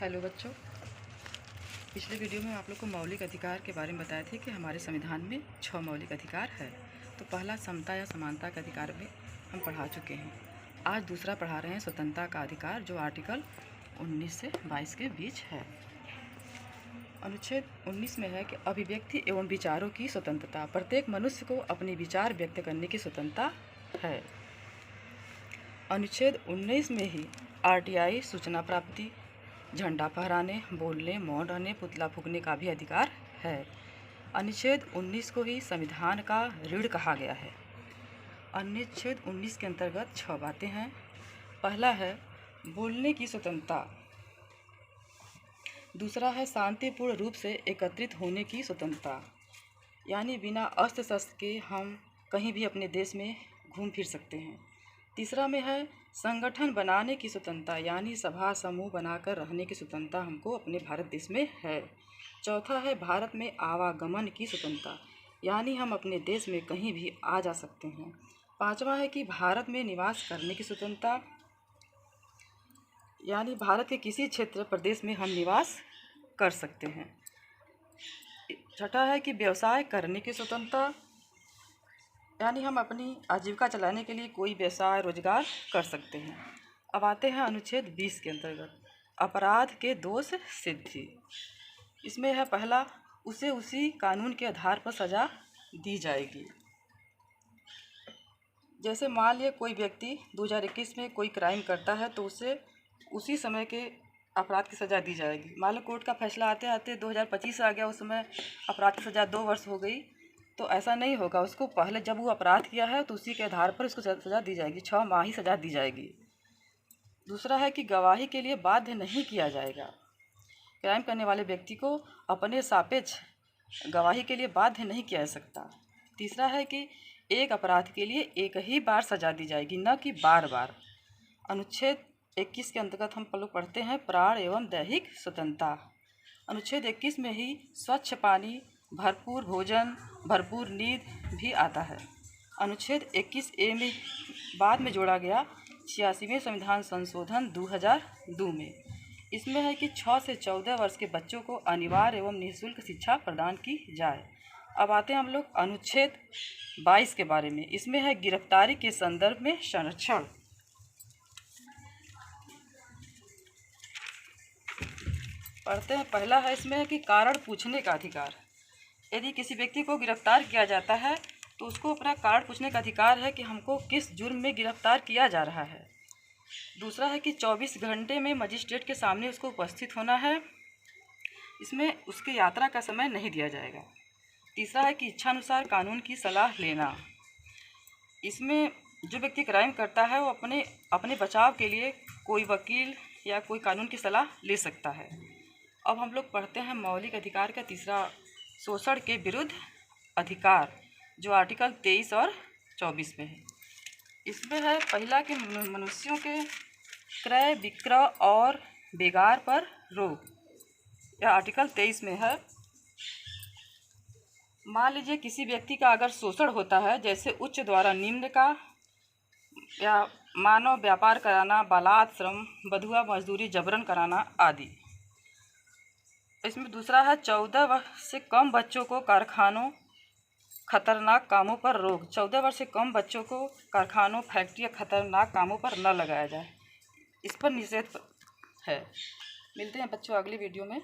Hello बच्चों, पिछले video में आप लोग को मौलिक अधिकार के बारे में बताए थे कि हमारे संविधान में 6 मौलिक अधिकार है। तो पहला समता या समानता का अधिकार में हम पढ़ा चुके हैं। आज दूसरा पढ़ा रहे हैं स्वतंत्रता का अधिकार, जो आर्टिकल 19 से 22 के बीच है। अनुच्छेद 19 में है कि अभिव्यक्ति एवं विचारों की स्वतंत्रता, प्रत्येक मनुष्य को अपने विचार व्यक्त करने की स्वतंत्रता है। अनुच्छेद 19 में ही RTI सूचना प्राप्ति, झंडा फहराने, बोलने, मौन रहने, पुतला फूंकने का भी अधिकार है। अनुच्छेद 19 को ही संविधान का रीढ़ कहा गया है। अनुच्छेद 19 के अंतर्गत 6 बातें हैं। पहला है बोलने की स्वतंत्रता। दूसरा है शांतिपूर्ण रूप से एकत्रित होने की स्वतंत्रता, यानी बिना अस्त्र शस्त्र के हम कहीं भी अपने देश में घूम फिर सकते हैं। तीसरा में है संगठन बनाने की स्वतंत्रता, यानी सभा समूह बनाकर रहने की स्वतंत्रता हमको अपने भारत देश में है। चौथा है भारत में आवागमन की स्वतंत्रता, यानी हम अपने देश में कहीं भी आ जा सकते हैं। पांचवा है कि भारत में निवास करने की स्वतंत्रता, यानी भारत के किसी क्षेत्र प्रदेश में हम निवास कर सकते हैं। छठा है कि व्यवसाय करने की स्वतंत्रता, यानी हम अपनी आजीविका चलाने के लिए कोई व्यवसाय रोजगार कर सकते हैं। अब आते हैं अनुच्छेद 20 के अंतर्गत अपराध के दोष सिद्धि। इसमें है पहला, उसे उसी कानून के आधार पर सज़ा दी जाएगी। जैसे मान लिया कोई व्यक्ति 2021 में कोई क्राइम करता है तो उसे उसी समय के अपराध की सज़ा दी जाएगी। मान लो कोर्ट का फैसला आते आते 2025 आ गया, उस समय अपराध की सज़ा 2 वर्ष हो गई, तो ऐसा नहीं होगा। उसको पहले जब वो अपराध किया है तो उसी के आधार पर उसको सज़ा दी जाएगी, 6 माह ही सज़ा दी जाएगी। दूसरा है कि गवाही के लिए बाध्य नहीं किया जाएगा। क्राइम करने वाले व्यक्ति को अपने सापेक्ष गवाही के लिए बाध्य नहीं किया जा सकता। तीसरा है कि एक अपराध के लिए एक ही बार सज़ा दी जाएगी, न कि बार बार। अनुच्छेद 21 के अंतर्गत हम लोग पढ़ते हैं प्राण एवं दैहिक स्वतंत्रता। अनुच्छेद 21 में ही स्वच्छ पानी, भरपूर भोजन, भरपूर नींद भी आता है। अनुच्छेद 21A में बाद में जोड़ा गया 86वें संविधान संशोधन 2002 में। इसमें है कि 6 से 14 वर्ष के बच्चों को अनिवार्य एवं निःशुल्क शिक्षा प्रदान की जाए। अब आते हैं हम लोग अनुच्छेद 22 के बारे में। इसमें है गिरफ्तारी के संदर्भ में संरक्षण। पढ़ते हैं। पहला है इसमें है कि कारण पूछने का अधिकार। यदि किसी व्यक्ति को गिरफ्तार किया जाता है तो उसको अपना कारण पूछने का अधिकार है कि हमको किस जुर्म में गिरफ्तार किया जा रहा है। दूसरा है कि 24 घंटे में मजिस्ट्रेट के सामने उसको उपस्थित होना है। इसमें उसके यात्रा का समय नहीं दिया जाएगा। तीसरा है कि इच्छानुसार कानून की सलाह लेना। इसमें जो व्यक्ति क्राइम करता है वो अपने बचाव के लिए कोई वकील या कोई कानून की सलाह ले सकता है। अब हम लोग पढ़ते हैं मौलिक अधिकार का तीसरा, शोषण के विरुद्ध अधिकार, जो आर्टिकल 23 और 24 में है। इसमें है पहला कि मनुष्यों के क्रय विक्रय और बेगार पर रोक, यह आर्टिकल 23 में है। मान लीजिए किसी व्यक्ति का अगर शोषण होता है, जैसे उच्च द्वारा निम्न का, या मानव व्यापार कराना, बालात श्रम, बधुआ मजदूरी, जबरन कराना आदि। इसमें दूसरा है 14 वर्ष से कम बच्चों को कारखानों, खतरनाक कामों पर रोक। 14 वर्ष से कम बच्चों को कारखानों, फैक्ट्री या खतरनाक कामों पर न लगाया जाए, इस पर निषेध है। मिलते हैं बच्चों अगली वीडियो में।